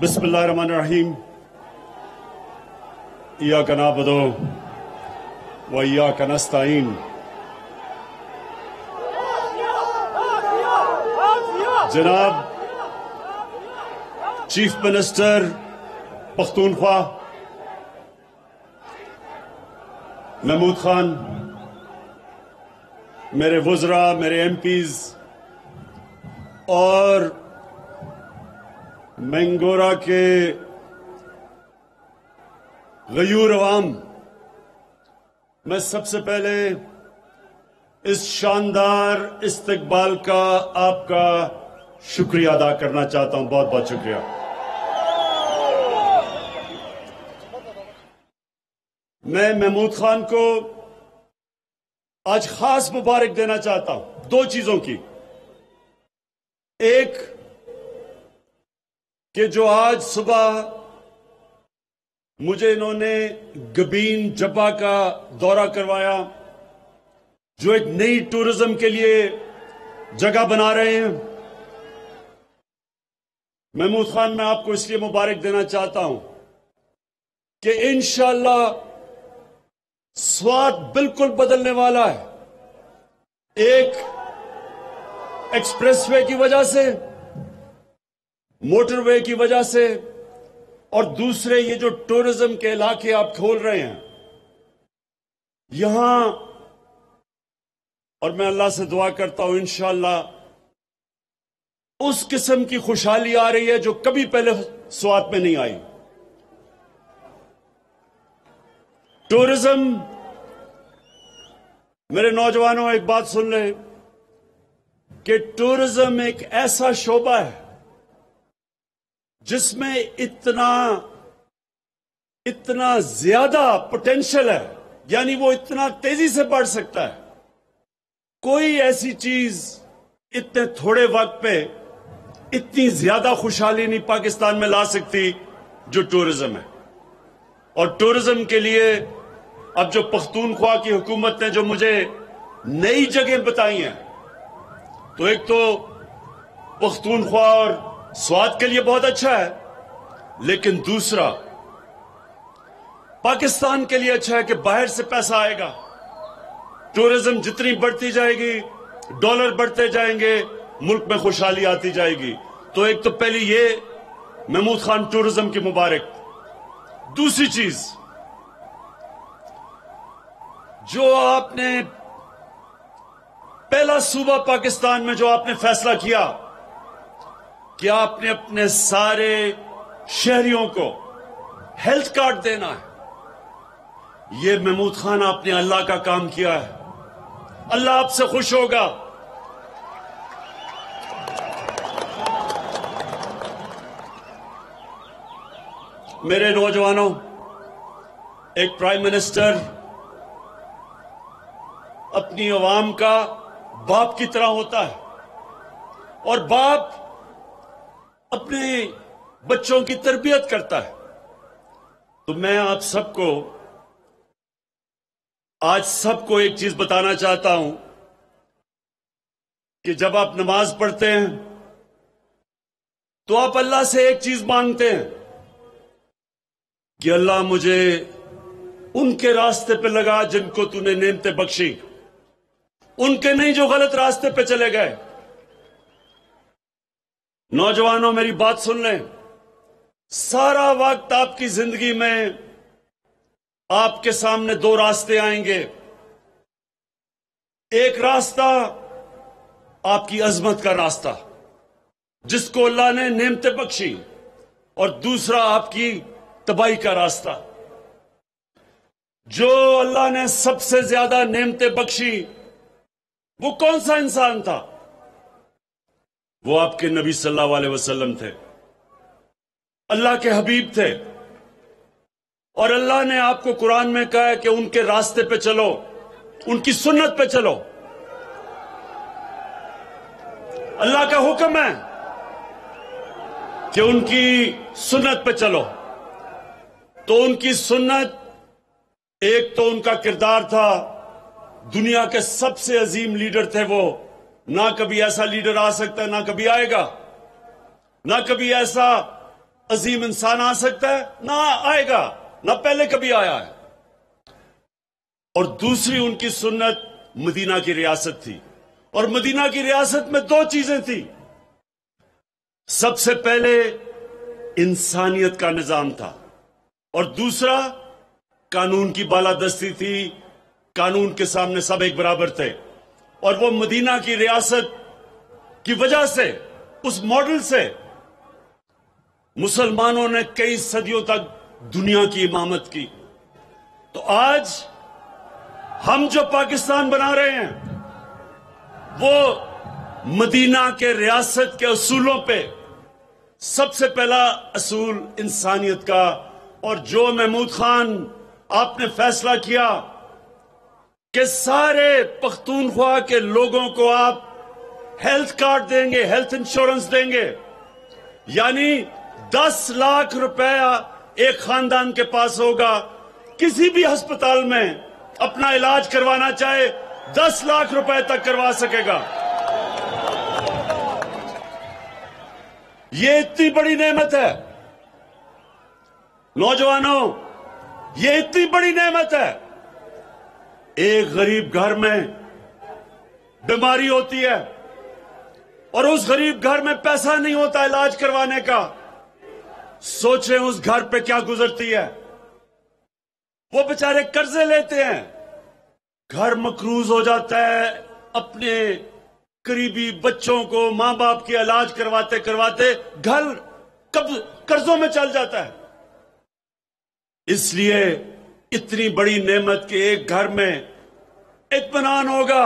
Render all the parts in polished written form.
بسم اللہ الرحمن الرحیم ایاک نعبد و ایاک نستعین جناب چیف منسٹر پختونخوا محمود خان، میرے وزراء، میرے ایم پیز اور مینگورہ کے غیور عوام، میں سب سے پہلے اس شاندار استقبال کا آپ کا شکریہ ادا کرنا چاہتا ہوں. بہت بہت شکریہ. میں محمود خان کو آج خاص مبارک دینا چاہتا ہوں دو چیزوں کی. ایک کہ جو آج صبح مجھے انہوں نے گبین جبہ کا دورہ کروایا، جو ایک نئی ٹورزم کے لیے جگہ بنا رہے ہیں. محمود خان، میں آپ کو اس لیے مبارک دینا چاہتا ہوں کہ انشاءاللہ سوات بالکل بدلنے والا ہے. ایک ایکسپریس وے کی وجہ سے، موٹر وے کی وجہ سے، اور دوسرے یہ جو ٹورزم کے علاقے آپ کھول رہے ہیں یہاں، اور میں اللہ سے دعا کرتا ہوں انشاءاللہ اس قسم کی خوشحالی آ رہی ہے جو کبھی پہلے سوات میں نہیں آئی. ٹورزم، میرے نوجوانوں ایک بات سن لیں کہ ٹورزم ایک ایسا شعبہ ہے جس میں اتنا زیادہ پوٹینشل ہے، یعنی وہ اتنا تیزی سے بڑھ سکتا ہے. کوئی ایسی چیز اتنے تھوڑے وقت پہ اتنی زیادہ خوشحالی نہیں پاکستان میں لا سکتی جو ٹورزم ہے. اور ٹورزم کے لیے اب جو پختونخوا کی حکومت نے جو مجھے نئی جگہیں بتائی ہیں، تو ایک تو پختونخوا اور سوات کے لیے بہت اچھا ہے، لیکن دوسرا پاکستان کے لیے اچھا ہے کہ باہر سے پیسہ آئے گا. ٹورزم جتنی بڑھتی جائے گی، ڈالر بڑھتے جائیں گے، ملک میں خوشحالی آتی جائے گی. تو ایک تو پہلی یہ محمود خان ٹورزم کی مبارک. دوسری چیز، جو آپ نے پہلا صوبہ پاکستان میں جو آپ نے فیصلہ کیا کہ آپ نے اپنے سارے شہریوں کو ہیلتھ کارڈ دینا ہے، یہ محمود خان آپ نے اللہ کا کام کیا ہے. اللہ آپ سے خوش ہوگا. میرے نوجوانوں، ایک پرائم منسٹر اپنی عوام کا باپ کی طرح ہوتا ہے، اور باپ اپنے بچوں کی تربیت کرتا ہے. تو میں آپ سب کو آج ایک چیز بتانا چاہتا ہوں کہ جب آپ نماز پڑھتے ہیں تو آپ اللہ سے ایک چیز مانگتے ہیں کہ اللہ مجھے ان کے راستے پہ لگا جن کو تو نے نعمتیں بخشی، ان کے نہیں جو غلط راستے پہ چلے گئے. نوجوانوں، میری بات سن لیں. سارا وقت آپ کی زندگی میں آپ کے سامنے دو راستے آئیں گے. ایک راستہ آپ کی عظمت کا راستہ جس کو اللہ نے نعمتیں بخشی، اور دوسرا آپ کی تباہی کا راستہ. جو اللہ نے سب سے زیادہ نعمتیں بخشی وہ کون سا انسان تھا؟ وہ آپ کے نبی صلی اللہ علیہ وسلم تھے، اللہ کے حبیب تھے. اور اللہ نے آپ کو قرآن میں کہا ہے کہ ان کے راستے پہ چلو، ان کی سنت پہ چلو. اللہ کا حکم ہے کہ ان کی سنت پہ چلو. تو ان کی سنت، ایک تو ان کا کردار تھا، دنیا کے سب سے عظیم لیڈر تھے وہ. نہ کبھی ایسا لیڈر آ سکتا ہے، نہ کبھی آئے گا، نہ کبھی ایسا عظیم انسان آ سکتا ہے؟ نہ آئے گا، نہ پہلے کبھی آیا ہے۔ اور دوسری ان کی سنت مدینہ کی ریاست تھی، اور مدینہ کی ریاست میں دو چیزیں تھیں۔ سب سے پہلے انسانیت کا نظام تھا، اور دوسرا قانون کی بالادستی تھی، قانون کے سامنے سب ایک برابر تھے۔ اور وہ مدینہ کی ریاست کی وجہ سے، اس ماڈل سے مسلمانوں نے کئی صدیوں تک دنیا کی امامت کی۔ تو آج ہم جو پاکستان بنا رہے ہیں وہ مدینہ کے ریاست کے اصولوں پہ، سب سے پہلا اصول انسانیت کا، اور جو محمود خان آپ نے فیصلہ کیا کہ سارے پختونخوا کے لوگوں کو آپ ہیلتھ کارڈ دیں گے، ہیلتھ انشورنس دیں گے، یعنی 10 لاکھ روپیہ ایک خاندان کے پاس ہوگا، کسی بھی ہسپتال میں اپنا علاج کروانا چاہے 10 لاکھ روپے تک کروا سکے گا۔ یہ اتنی بڑی نعمت ہے نوجوانوں، یہ اتنی بڑی نعمت ہے۔ ایک غریب گھر میں بیماری ہوتی ہے اور اس غریب گھر میں پیسہ نہیں ہوتا علاج کروانے کا، سوچیں اس گھر پہ کیا گزرتی ہے۔ وہ بیچارے قرضے لیتے ہیں، گھر مقروض ہو جاتا ہے، اپنے قریبی بچوں کو، ماں باپ کے علاج کرواتے کرواتے گھر قرضوں میں چل جاتا ہے۔ اس لیے اتنی بڑی نعمت کہ ایک گھر میں اطمینان ہوگا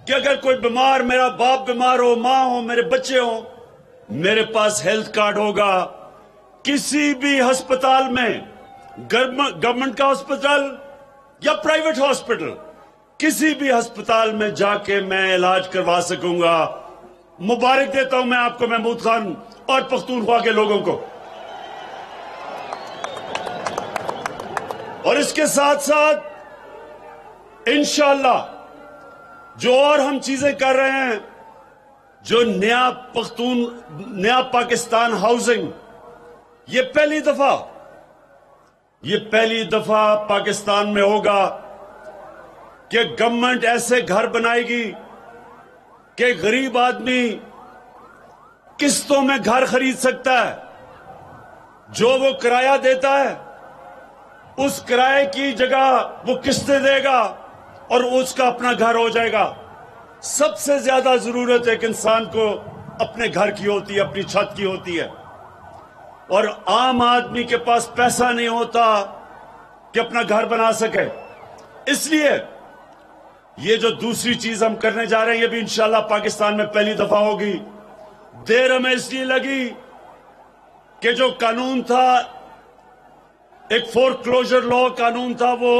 کہ اگر کوئی بیمار، میرا باپ بیمار ہو، ماں ہو، میرے بچے ہوں، میرے پاس ہیلتھ کارڈ ہوگا۔ کسی بھی ہسپتال میں، گورنمنٹ کا ہسپتال یا پرائیویٹ ہاسپٹل، کسی بھی ہسپتال میں جا کے میں علاج کروا سکوں گا۔ مبارک دیتا ہوں میں آپ کو، محمود خان اور پختونخوا کے لوگوں کو۔ اور اس کے ساتھ ساتھ انشاءاللہ جو اور ہم چیزیں کر رہے ہیں، جو نیا پاکستان ہاؤسنگ، یہ پہلی دفعہ پاکستان میں ہوگا کہ گورنمنٹ ایسے گھر بنائے گی کہ غریب آدمی قسطوں میں گھر خرید سکتا ہے۔ جو وہ کرایہ دیتا ہے اس کرائے کی جگہ وہ قسطیں دے گا اور اس کا اپنا گھر ہو جائے گا۔ سب سے زیادہ ضرورت ایک انسان کو اپنے گھر کی ہوتی ہے، اپنی چھت کی ہوتی ہے، اور عام آدمی کے پاس پیسہ نہیں ہوتا کہ اپنا گھر بنا سکے۔ اس لیے یہ جو دوسری چیز ہم کرنے جا رہے ہیں، یہ بھی انشاءاللہ پاکستان میں پہلی دفعہ ہوگی۔ دیر ہمیں اس لیے لگی کہ جو قانون تھا، ایک فور کلوجر لا قانون تھا، وہ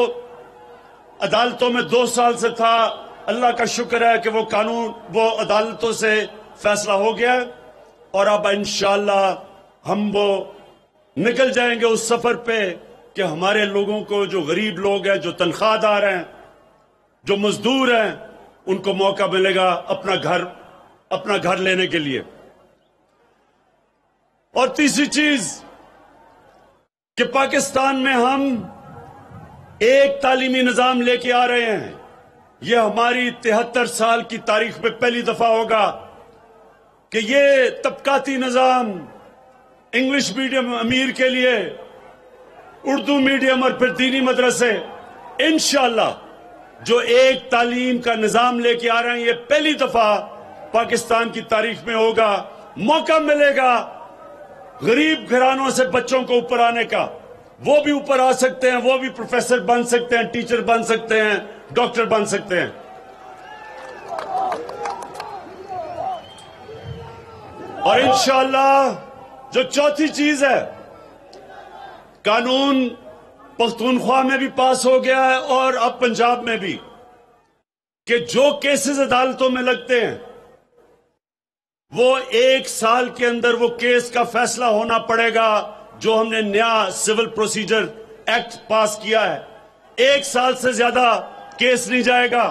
عدالتوں میں 2 سال سے تھا۔ اللہ کا شکر ہے کہ وہ قانون، وہ عدالتوں سے فیصلہ ہو گیا، اور اب انشاءاللہ ہم وہ نکل جائیں گے اس سفر پہ کہ ہمارے لوگوں کو، جو غریب لوگ ہیں، جو تنخواہ دار ہیں، جو مزدور ہیں، ان کو موقع ملے گا اپنا گھر لینے کے لیے۔ اور تیسری چیز کہ پاکستان میں ہم ایک تعلیمی نظام لے کے آ رہے ہیں۔ یہ ہماری 73 سال کی تاریخ میں پہلی دفعہ ہوگا کہ یہ طبقاتی نظام، انگلش میڈیم امیر کے لیے، اردو میڈیم اور پھر دینی مدرسے، انشاءاللہ جو ایک تعلیم کا نظام لے کے آ رہے ہیں، یہ پہلی دفعہ پاکستان کی تاریخ میں ہوگا۔ موقع ملے گا غریب گھرانوں سے بچوں کو اوپر آنے کا، وہ بھی اوپر آ سکتے ہیں، وہ بھی پروفیسر بن سکتے ہیں، ٹیچر بن سکتے ہیں، ڈاکٹر بن سکتے ہیں۔ اور انشاءاللہ جو چوتھی چیز ہے، قانون پختونخوا میں بھی پاس ہو گیا ہے اور اب پنجاب میں بھی، کہ جو کیسز عدالتوں میں لگتے ہیں وہ 1 سال کے اندر وہ کیس کا فیصلہ ہونا پڑے گا۔ جو ہم نے نیا سول پروسیجر ایکٹ پاس کیا ہے، 1 سال سے زیادہ کیس نہیں جائے گا۔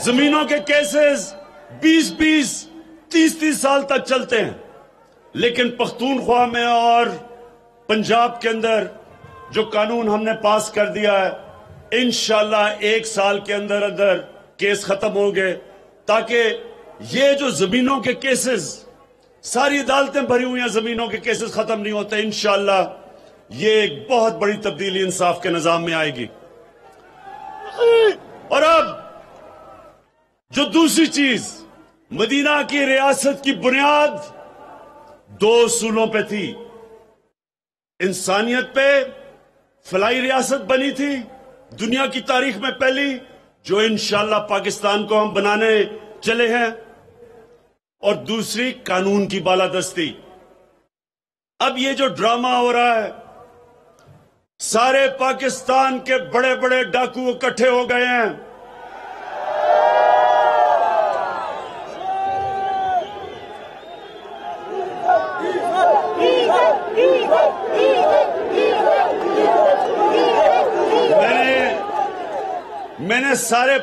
زمینوں کے کیسز 20-20 30-30 سال تک چلتے ہیں، لیکن پختونخوا میں اور پنجاب کے اندر جو قانون ہم نے پاس کر دیا ہے، انشاءاللہ 1 سال کے اندر اندر کیس ختم ہو گئے، تاکہ یہ جو زمینوں کے کیسز، ساری عدالتیں بھری ہوئی ہیں، زمینوں کے کیسز ختم نہیں ہوتے، انشاءاللہ یہ ایک بہت بڑی تبدیلی انصاف کے نظام میں آئے گی۔ اور اب جو دوسری چیز، مدینہ کی ریاست کی بنیاد 2 اصولوں پہ تھی، انسانیت پہ فلاحی ریاست بنی تھی، دنیا کی تاریخ میں پہلی، جو انشاءاللہ پاکستان کو ہم بنانے چلے ہیں، اور دوسری قانون کی بالادستی۔ اب یہ جو ڈرامہ ہو رہا ہے، سارے پاکستان کے بڑے بڑے ڈاکو اکٹھے ہو گئے ہیں، میں نے سارے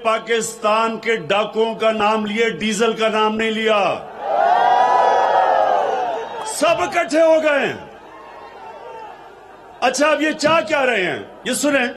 پاکستان کے ڈاکوؤں کا نام لیے، ڈیزل کا نام نہیں لیا، سب اکٹھے ہو گئے ہیں۔ اچھا اب یہ چاہ کیا رہے ہیں، یہ سنیں۔